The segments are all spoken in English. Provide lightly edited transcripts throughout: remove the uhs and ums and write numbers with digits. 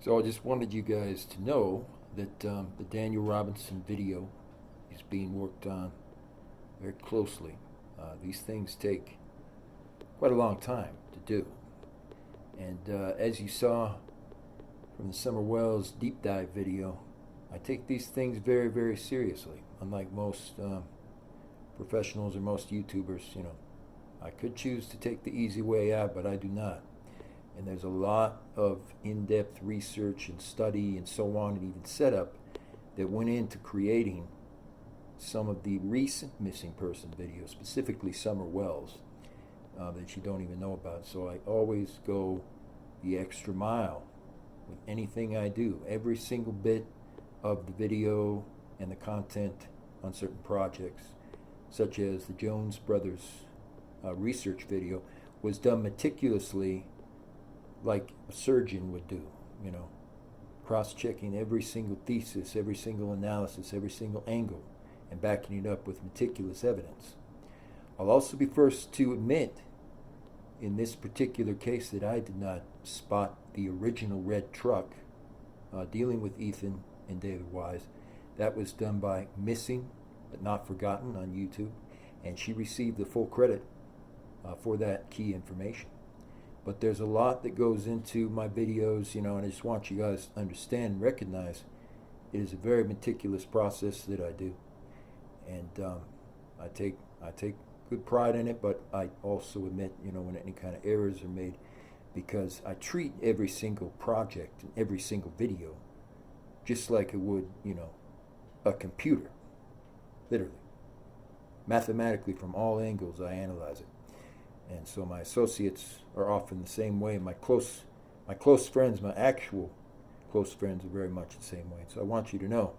So I just wanted you guys to know that the Daniel Robinson video is being worked on very closely. These things take quite a long time to do. And as you saw from the Summer Wells deep dive video, I take these things very, very seriously. Unlike most professionals or most YouTubers, I could choose to take the easy way out, but I do not. And there's a lot of in-depth research and study and so on, and even setup that went into creating some of the recent missing person videos, specifically Summer Wells, that you don't even know about. So I always go the extra mile with anything I do. Every single bit of the video and the content on certain projects, such as the Jones Brothers research video, was done meticulously like a surgeon would do, cross-checking every single thesis, every single analysis, every single angle, and backing it up with meticulous evidence. I'll also be first to admit in this particular case that I did not spot the original red truck dealing with Ethan and David Wise. That was done by Missing But Not Forgotten on YouTube, and she received the full credit for that key information. But there's a lot that goes into my videos, and I just want you guys to understand and recognize it is a very meticulous process that I do. And I take good pride in it, but I also admit, when any kind of errors are made, because I treat every single project and every single video just like it would, a computer, literally. Mathematically, from all angles, I analyze it. And so my associates are often the same way. My close friends, my actual close friends, are very much the same way. So I want you to know,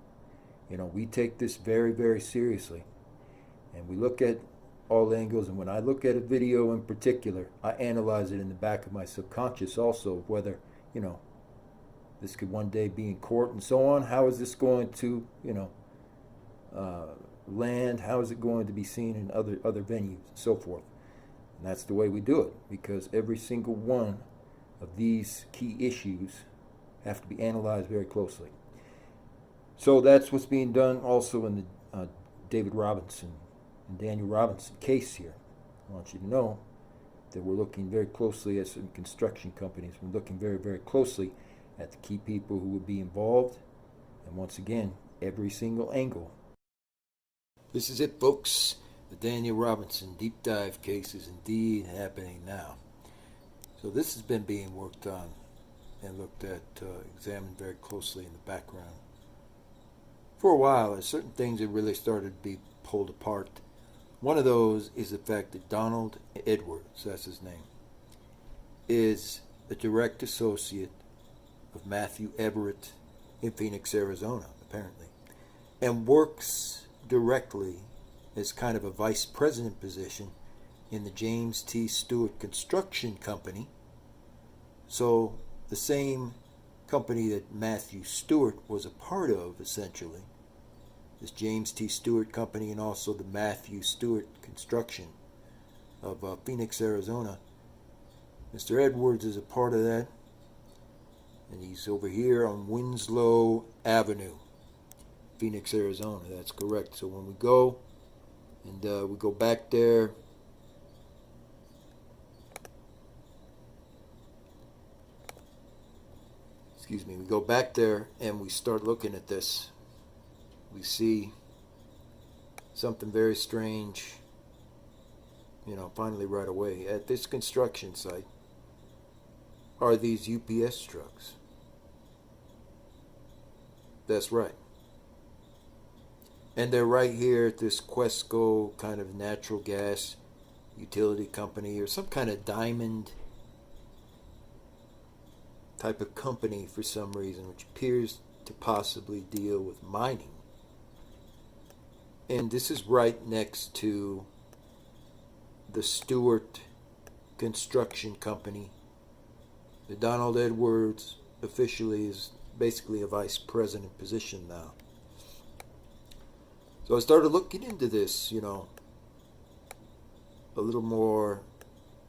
we take this very, very seriously. And we look at all angles. And when I look at a video in particular, I analyze it in the back of my subconscious also, of whether, this could one day be in court and so on. How is this going to, land? How is it going to be seen in other venues and so forth? And that's the way we do it, because every single one of these key issues have to be analyzed very closely. So that's what's being done also in the David Robinson and Daniel Robinson case here. I want you to know that we're looking very closely at some construction companies. We're looking very, very closely at the key people who would be involved. And once again, every single angle. This is it, folks. The Daniel Robinson deep dive case is indeed happening now. So this has been being worked on and looked at, examined very closely in the background. For a while, there's certain things that really started to be pulled apart. One of those is the fact that Donald Edwards, that's his name, is a direct associate of Matthew Everett in Phoenix, Arizona, apparently, and works directly as kind of a vice president position in the James T. Stewart construction company. So the same company that Matthew Stewart was a part of, essentially, this James T. Stewart company, and also the Matthew Stewart construction of Phoenix, Arizona. Mr. Edwards is a part of that, and he's over here on Winslow Avenue, Phoenix, Arizona. That's correct. So when we go and we go back there, we go back there and we start looking at this, we see something very strange, finally right away. At this construction site are these UPS trucks. That's right. And they're right here at this Quesco kind of natural gas utility company, or some kind of diamond type of company for some reason, which appears to possibly deal with mining. And this is right next to the Stewart Construction Company. The Donald Edwards officially is basically a vice president position now. So I started looking into this, a little more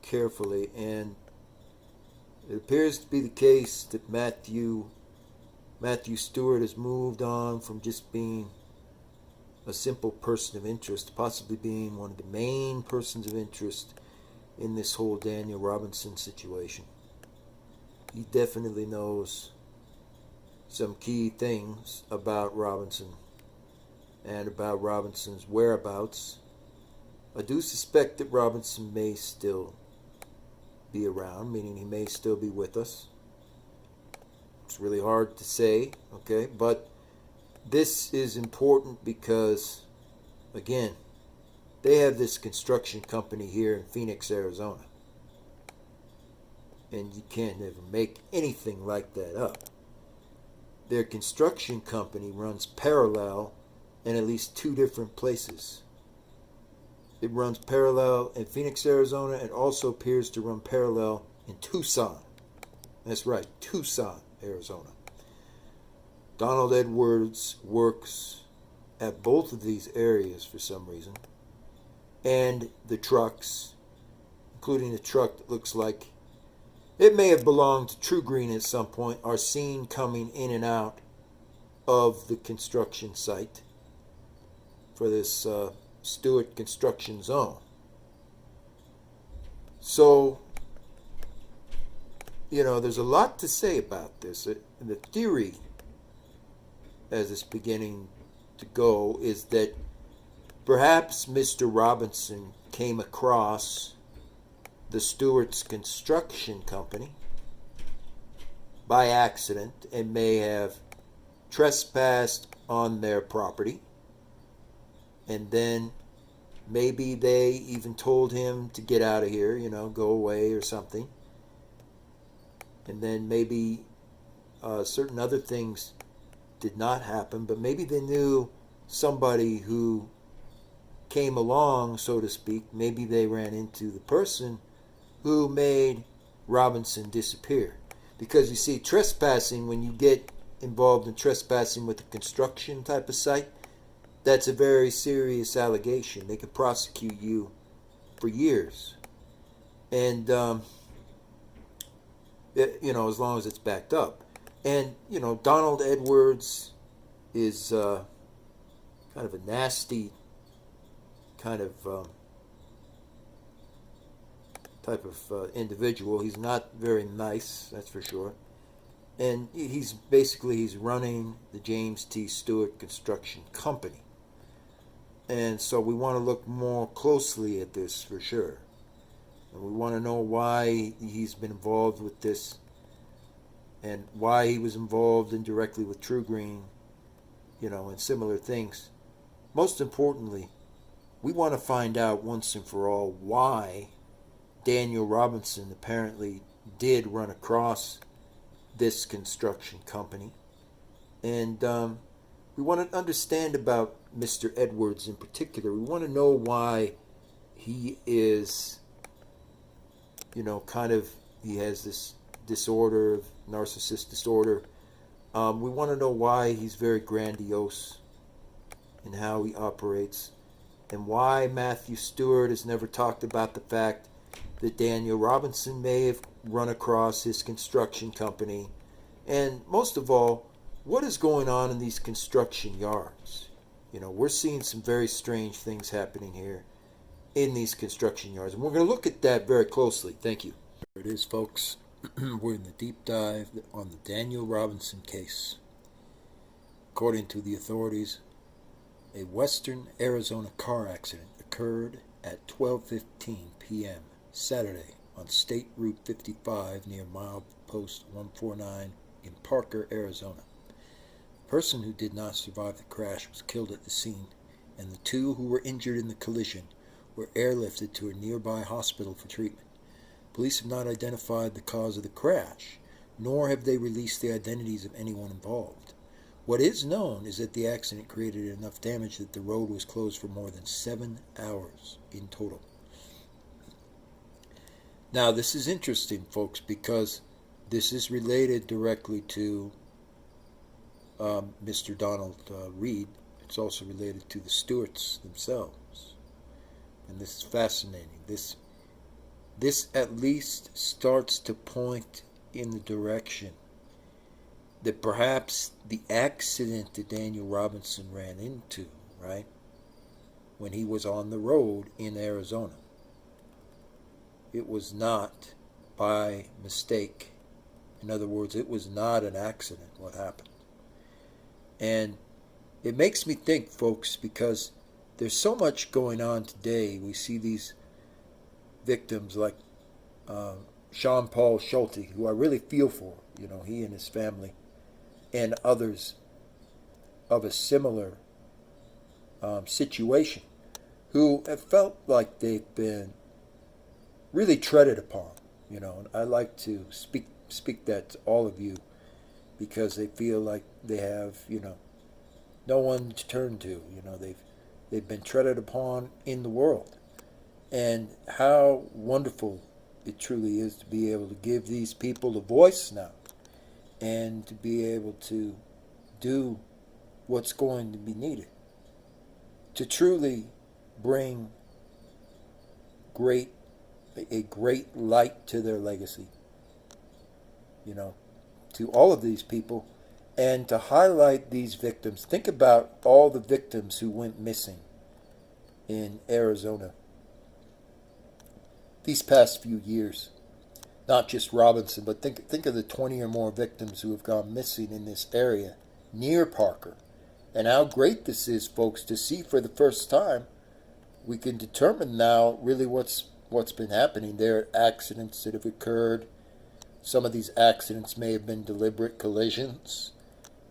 carefully, and it appears to be the case that Matthew Matthew Stewart has moved on from just being a simple person of interest, possibly being one of the main persons of interest in this whole Daniel Robinson situation. He definitely knows some key things about Robinson and about Robinson's whereabouts. I do suspect that Robinson may still be around, meaning he may still be with us. It's really hard to say, okay, but this is important because, again, they have this construction company here in Phoenix, Arizona. And you can't ever make anything like that up. Their construction company runs parallel in at least two different places. It runs parallel in Phoenix, Arizona, and also appears to run parallel in Tucson. That's right, Tucson, Arizona. Donald Edwards works at both of these areas for some reason. And the trucks, including the truck that looks like it may have belonged to TruGreen at some point, are seen coming in and out of the construction site for this Stewart construction zone. So, there's a lot to say about this. The theory, as it's beginning to go, is that perhaps Mr. Robinson came across the Stewart's construction company by accident and may have trespassed on their property, and then maybe they even told him to get out of here, go away or something, and then maybe certain other things did not happen, but maybe they knew somebody who came along, so to speak. Maybe they ran into the person who made Robinson disappear. Because you see, trespassing, when you get involved in trespassing with a construction type of site, that's a very serious allegation. They could prosecute you for years. And, as long as it's backed up. And, Donald Edwards is kind of a nasty kind of type of individual. He's not very nice, that's for sure. And he's running the James T. Stewart Construction Company. And so we want to look more closely at this for sure. And we want to know why he's been involved with this and why he was involved indirectly with TruGreen, and similar things. Most importantly, we want to find out once and for all why Daniel Robinson apparently did run across this construction company. And we want to understand about Mr. Edwards in particular. We want to know why he is, he has this disorder, narcissist disorder. We want to know why he's very grandiose in how he operates, and why Matthew Stewart has never talked about the fact that Daniel Robinson may have run across his construction company. And most of all, what is going on in these construction yards? We're seeing some very strange things happening here in these construction yards, and we're going to look at that very closely. Thank you. There it is, folks. We're in the deep dive on the Daniel Robinson case. According to the authorities, a western Arizona car accident occurred at 12:15 p.m. Saturday on State Route 55 near milepost 149 in Parker, Arizona. The person who did not survive the crash was killed at the scene, and the two who were injured in the collision were airlifted to a nearby hospital for treatment. Police have not identified the cause of the crash, nor have they released the identities of anyone involved. What is known is that the accident created enough damage that the road was closed for more than 7 hours in total. Now, this is interesting, folks, because this is related directly to Mr. Donald Reed. It's also related to the Stewarts themselves. And this is fascinating. This at least starts to point in the direction that perhaps the accident that Daniel Robinson ran into, right, when he was on the road in Arizona, it was not by mistake. In other words, it was not an accident what happened. And it makes me think, folks, because there's so much going on today. We see these victims like Sean Paul Schulte, who I really feel for, he and his family, and others of a similar situation, who have felt like they've been really treaded upon, and I like to speak that to all of you, because they feel like they have, no one to turn to. They've been treaded upon in the world, and how wonderful it truly is to be able to give these people a voice now, and to be able to do what's going to be needed to truly bring a great light to their legacy, to all of these people, and to highlight these victims. Think about all the victims who went missing in Arizona these past few years. Not just Robinson, but think of the 20 or more victims who have gone missing in this area near Parker. And how great this is, folks, to see for the first time. We can determine now really what's been happening. There are accidents that have occurred. Some of these accidents may have been deliberate collisions.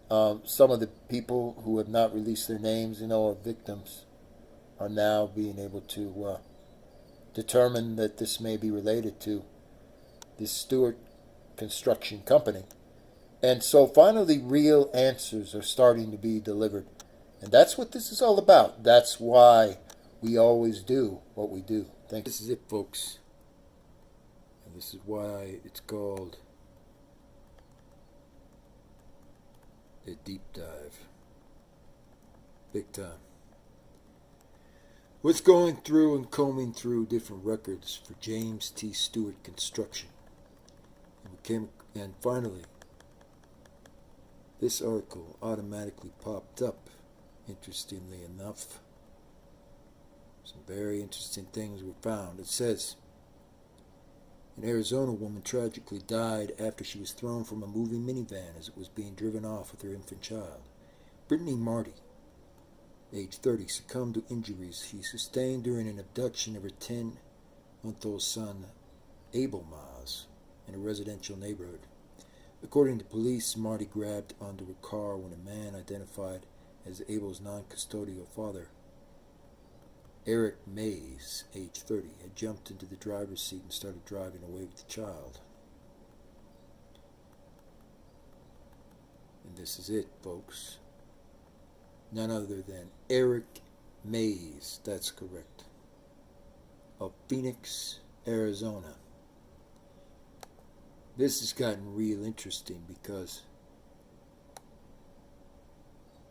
Some of the people who have not released their names, are victims, are now being able to determine that this may be related to this Stewart construction company. And so finally real answers are starting to be delivered. And that's what this is all about. That's why we always do what we do. Thank you. This is it, folks. And this is why it's called a deep dive. Big time. Was going through and combing through different records for James T. Stewart Construction. And finally, this article automatically popped up, interestingly enough. Some very interesting things were found. It says, an Arizona woman tragically died after she was thrown from a moving minivan as it was being driven off with her infant child. Brittany Marty, age 30, succumbed to injuries she sustained during an abduction of her 10-month-old son, Abel Maes, in a residential neighborhood. According to police, Marty grabbed onto her car when a man identified as Abel's non-custodial father, Eric Maes, age 30, had jumped into the driver's seat and started driving away with the child. And this is it, folks. None other than Eric Maes, that's correct, of Phoenix, Arizona. This has gotten real interesting because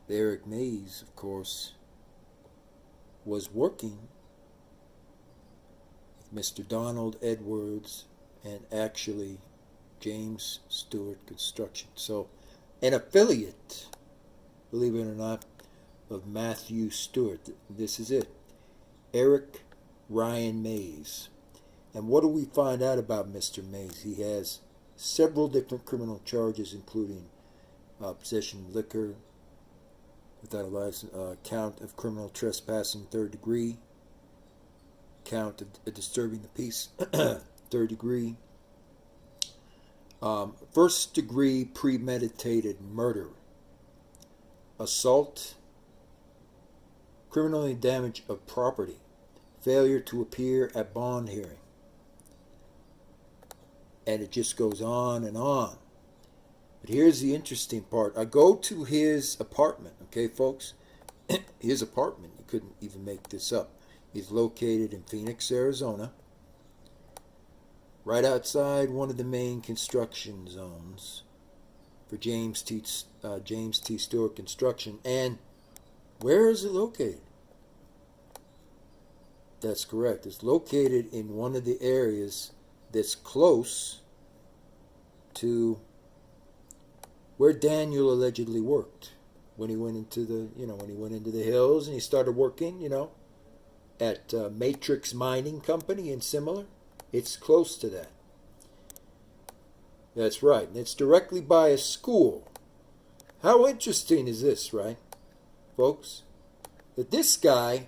Eric Maes, of course, was working with Mr. Donald Edwards and actually James Stewart Construction. So, an affiliate, believe it or not, of Matthew Stewart. This is it. Eric Ryan Maes. And what do we find out about Mr. Maes? He has several different criminal charges, including possession of liquor without a license, count of criminal trespassing, third degree, count of disturbing the peace, third degree, first degree premeditated murder, assault, criminal damage of property, failure to appear at bond hearing. And it just goes on and on. But here's the interesting part. I go to his apartment, okay, folks? His apartment, you couldn't even make this up. He's located in Phoenix, Arizona, right outside one of the main construction zones for James T. Stewart Construction. And where is it located? That's correct. It's located in one of the areas that's close to where Daniel allegedly worked when he went into the hills and he started working, at Matrix Mining Company and similar. It's close to that. That's right. And it's directly by a school. How interesting is this, right, folks? That this guy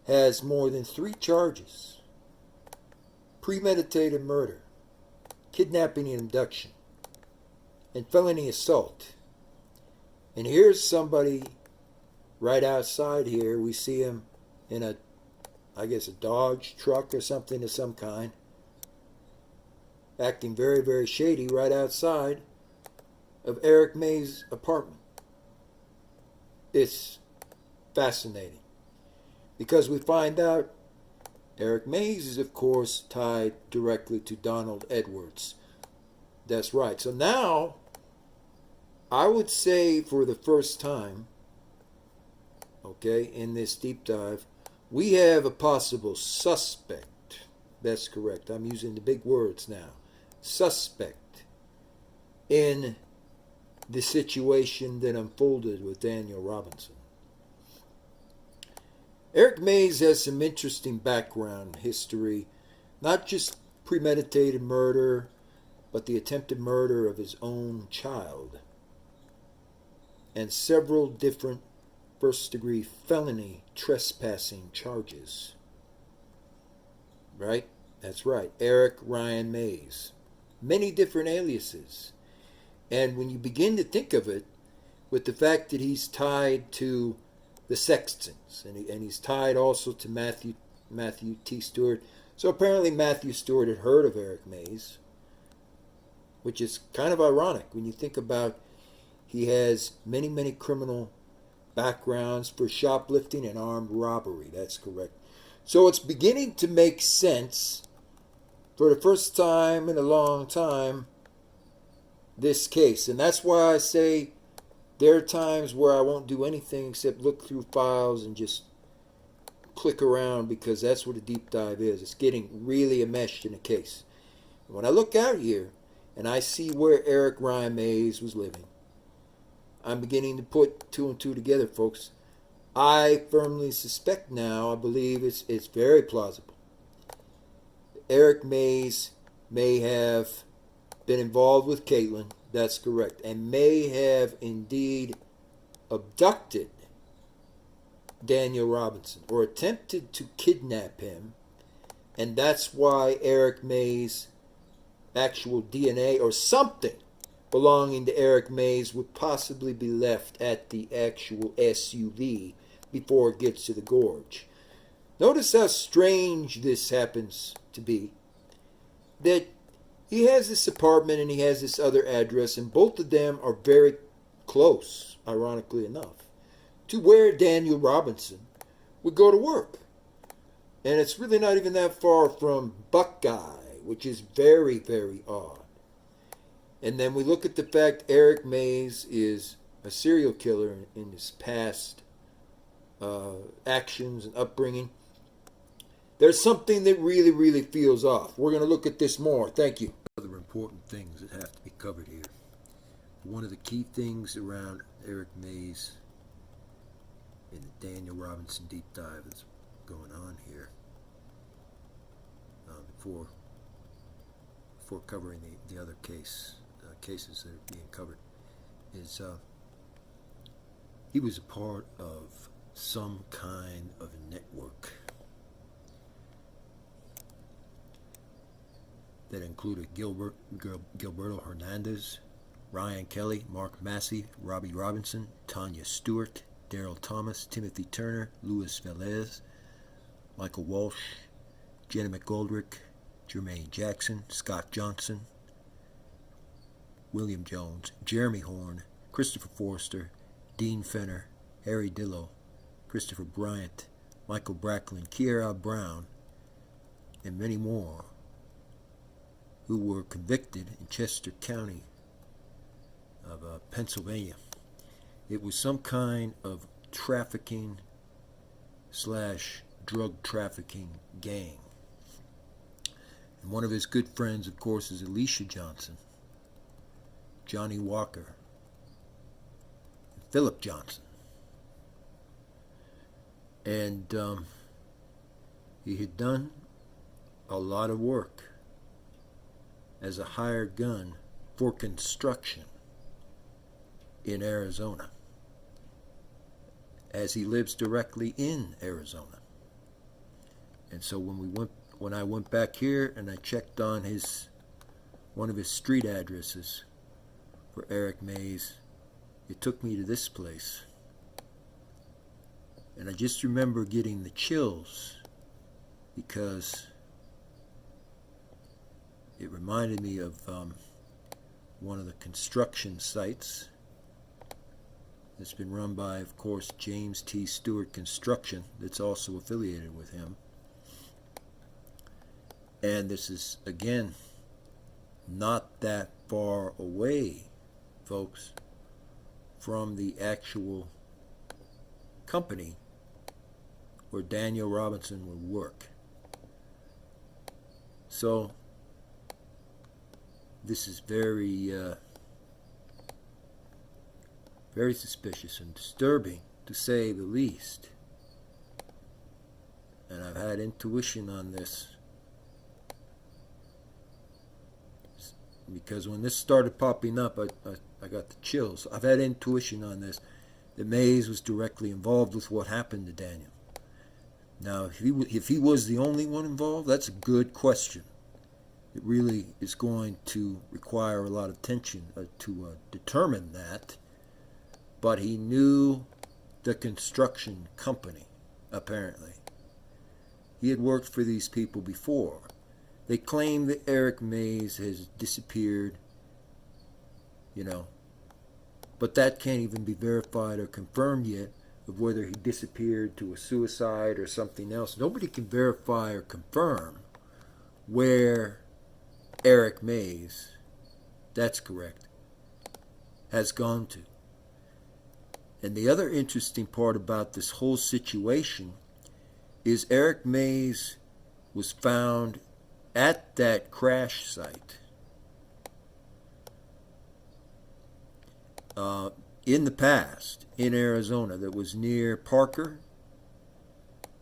has more than 3 charges: premeditated murder, kidnapping and abduction, and felony assault. And here's somebody right outside here. We see him in a Dodge truck or something of some kind, acting very, very shady right outside of Eric Maes' apartment. It's fascinating because we find out Eric Maes is, of course, tied directly to Donald Edwards. That's right. So now, I would say for the first time, in this deep dive, we have a possible suspect. That's correct. I'm using the big words now. Suspect in the situation that unfolded with Daniel Robinson. Eric Maes has some interesting background history, not just premeditated murder, but the attempted murder of his own child, and several different first-degree felony trespassing charges. Right? That's right. Eric Ryan Maes. Many different aliases. And when you begin to think of it, with the fact that he's tied to the Sextons, and he's tied also to Matthew T. Stewart. So apparently Matthew Stewart had heard of Eric Maes, which is kind of ironic when you think about he has many, many criminal backgrounds for shoplifting and armed robbery. That's correct. So it's beginning to make sense for the first time in a long time, this case. And that's why I say there are times where I won't do anything except look through files and just click around, because that's what a deep dive is. It's getting really enmeshed in a case. When I look out here and I see where Eric Ryan Maes was living, I'm beginning to put 2 and 2 together, folks. I firmly suspect now, I believe it's very plausible, Eric Maes may have been involved with Caitlin. That's correct. And may have indeed abducted Daniel Robinson or attempted to kidnap him. And that's why Eric Maes' actual DNA or something belonging to Eric Maes would possibly be left at the actual SUV before it gets to the gorge. Notice how strange this happens to be. That he has this apartment and he has this other address, and both of them are very close, ironically enough, to where Daniel Robinson would go to work. And it's really not even that far from Buckeye, which is very, very odd. And then we look at the fact Eric Maes is a serial killer in his past actions and upbringing. There's something that really, really feels off. We're going to look at this more. Thank you. Other important things that have to be covered here. One of the key things around Eric Maes in the Daniel Robinson deep dive that's going on here before covering the other cases that are being covered is he was a part of some kind of network that included Gilberto Hernandez, Ryan Kelly, Mark Massey, Robbie Robinson, Tanya Stewart, Daryl Thomas, Timothy Turner, Luis Velez, Michael Walsh, Jenna McGoldrick, Jermaine Jackson, Scott Johnson, William Jones, Jeremy Horn, Christopher Forrester, Dean Fenner, Harry Dillow, Christopher Bryant, Michael Bracklin, Kiera Brown, and many more who were convicted in Chester County of Pennsylvania. It was some kind of trafficking / drug trafficking gang. And one of his good friends, of course, is Alicia Johnson, Johnny Walker, Philip Johnson. And he had done a lot of work as a hired gun for construction in Arizona, as he lives directly in Arizona. And so when I went back here and I checked on one of his street addresses for Eric Maes, it took me to this place. And I just remember getting the chills because it reminded me of one of the construction sites that's been run by, of course, James T. Stewart Construction, that's also affiliated with him. And this is, again, not that far away, folks, from the actual company where Daniel Robinson would work. So this is very very suspicious and disturbing, to say the least. And I've had intuition on this, because when this started popping up, I got the chills. I've had intuition on this, that Maes was directly involved with what happened to Daniel. Now, if he was the only one involved, that's a good question. It really is going to require a lot of attention to determine that. But he knew the construction company, apparently. He had worked for these people before. They claim that Eric Maes has disappeared, but that can't even be verified or confirmed yet, of whether he disappeared to a suicide or something else. Nobody can verify or confirm where Eric Maes, that's correct, has gone to. And the other interesting part about this whole situation is Eric Maes was found at that crash site in the past in Arizona that was near Parker.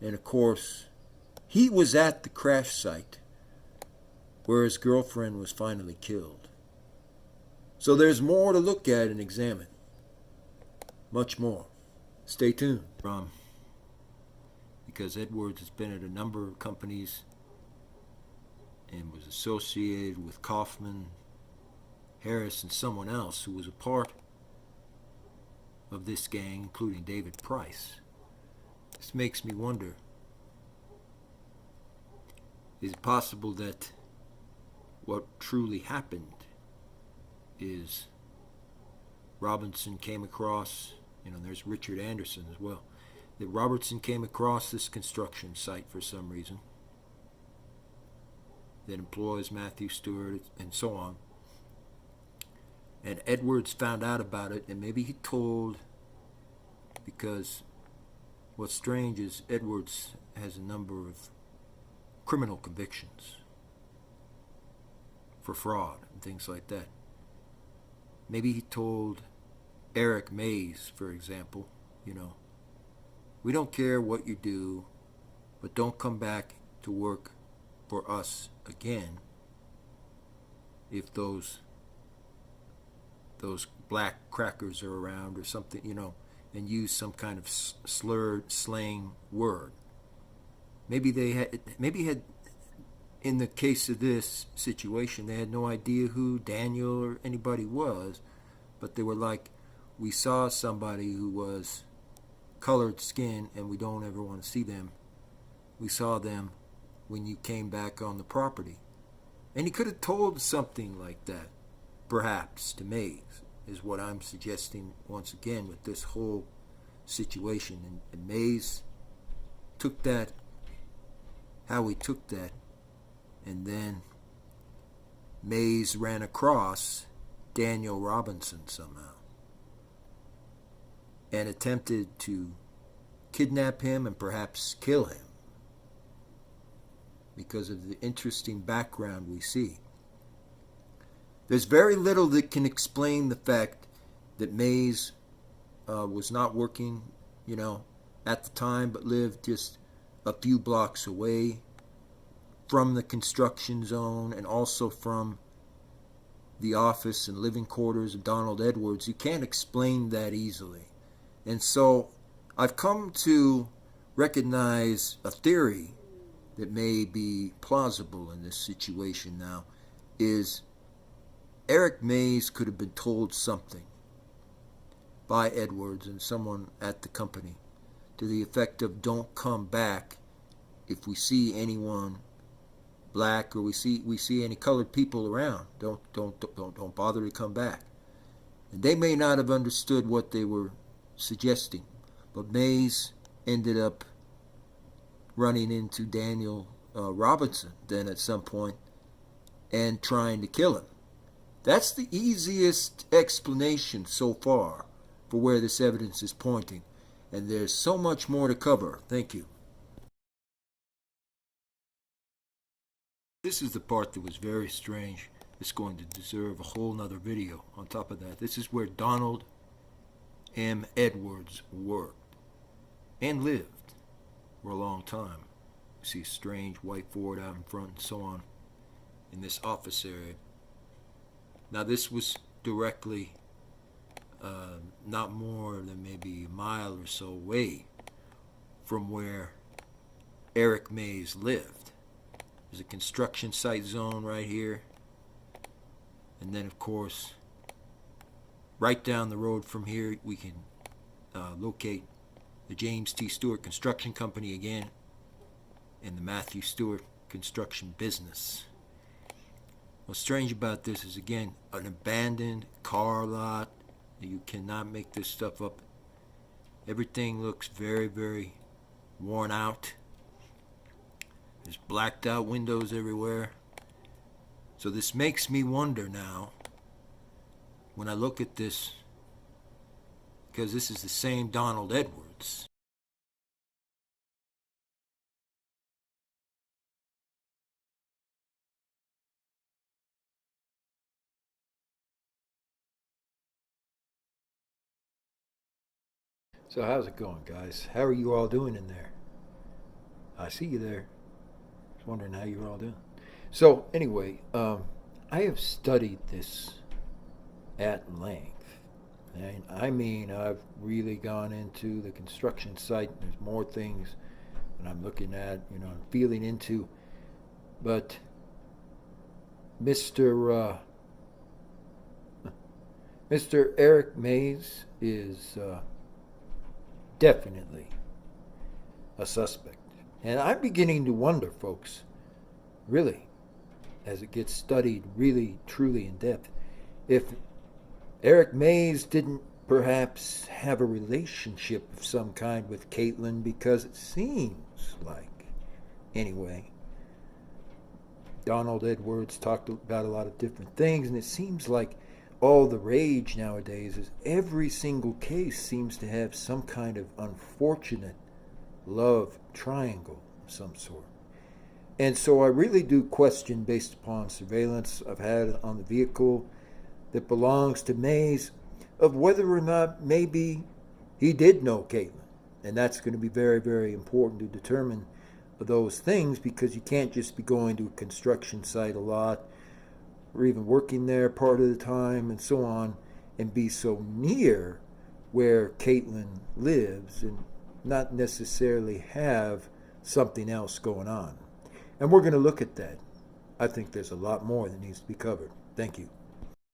And of course, he was at the crash site where his girlfriend was finally killed. So there's more to look at and examine. Much more. Stay tuned. Because Edwards has been at a number of companies and was associated with Kaufman, Harris, and someone else who was a part of this gang, including David Price. This makes me wonder, is it possible that what truly happened is Robinson came across, there's Richard Anderson as well, that Robertson came across this construction site for some reason that employs Matthew Stewart and so on, and Edwards found out about it, and maybe he told, because what's strange is Edwards has a number of criminal convictions for fraud and things like that. Maybe he told Eric Maes, for example, we don't care what you do, but don't come back to work for us again if those black crackers are around or something, and use some kind of slurred slang word. Maybe had in the case of this situation, they had no idea who Daniel or anybody was, but they were like, we saw somebody who was colored skin and we don't ever want to see them. We saw them when you came back on the property. And he could have told something like that, perhaps, to Maes, is what I'm suggesting once again with this whole situation. And Maes took that, how he took that, and then Maes ran across Daniel Robinson somehow and attempted to kidnap him and perhaps kill him because of the interesting background we see. There's very little that can explain the fact that Maes was not working, at the time, but lived just a few blocks away from the construction zone and also from the office and living quarters of Donald Edwards. You can't explain that easily. And so I've come to recognize a theory that may be plausible in this situation now, is Eric Maes could have been told something by Edwards and someone at the company to the effect of, don't come back if we see anyone black or we see any colored people around. Don't bother to come back. And they may not have understood what they were suggesting, but Maes ended up running into Daniel Robinson then at some point and trying to kill him. That's the easiest explanation so far for where this evidence is pointing. And there's so much more to cover. Thank you. This is the part that was very strange. It's going to deserve a whole nother video on top of that. This is where Donald M. Edwards worked and lived for a long time. You see a strange white Ford out in front and so on in this office area. Now this was directly not more than maybe a mile or so away from where Eric Maes lived. There's a construction site zone right here. And then, of course, right down the road from here, we can locate the James T. Stewart Construction Company again and the Matthew Stewart Construction Business. What's strange about this is, again, an abandoned car lot. You cannot make this stuff up. Everything looks very, very worn out. There's blacked out windows everywhere. So this makes me wonder now, when I look at this, because this is the same Donald Edwards. So how's it going, guys? How are you all doing in there? I see you there. Just wondering how you're all doing. So anyway, I have studied this at length. And I mean, I've really gone into the construction site. There's more things that I'm looking at, I'm feeling into. But Mr. Eric Maes is definitely a suspect. And I'm beginning to wonder, folks, really, as it gets studied really, truly in depth, if Eric Maes didn't perhaps have a relationship of some kind with Caitlin, because it seems like, anyway, Donald Edwards talked about a lot of different things, and it seems like all the rage nowadays is every single case seems to have some kind of unfortunate love triangle of some sort. And so I really do question, based upon surveillance I've had on the vehicle that belongs to Maes, of whether or not maybe he did know Caitlin. And that's going to be very, very important to determine those things, because you can't just be going to a construction site a lot or even working there part of the time and so on and be so near where Caitlin lives and not necessarily have something else going on. And we're going to look at that. I think there's a lot more that needs to be covered. Thank you.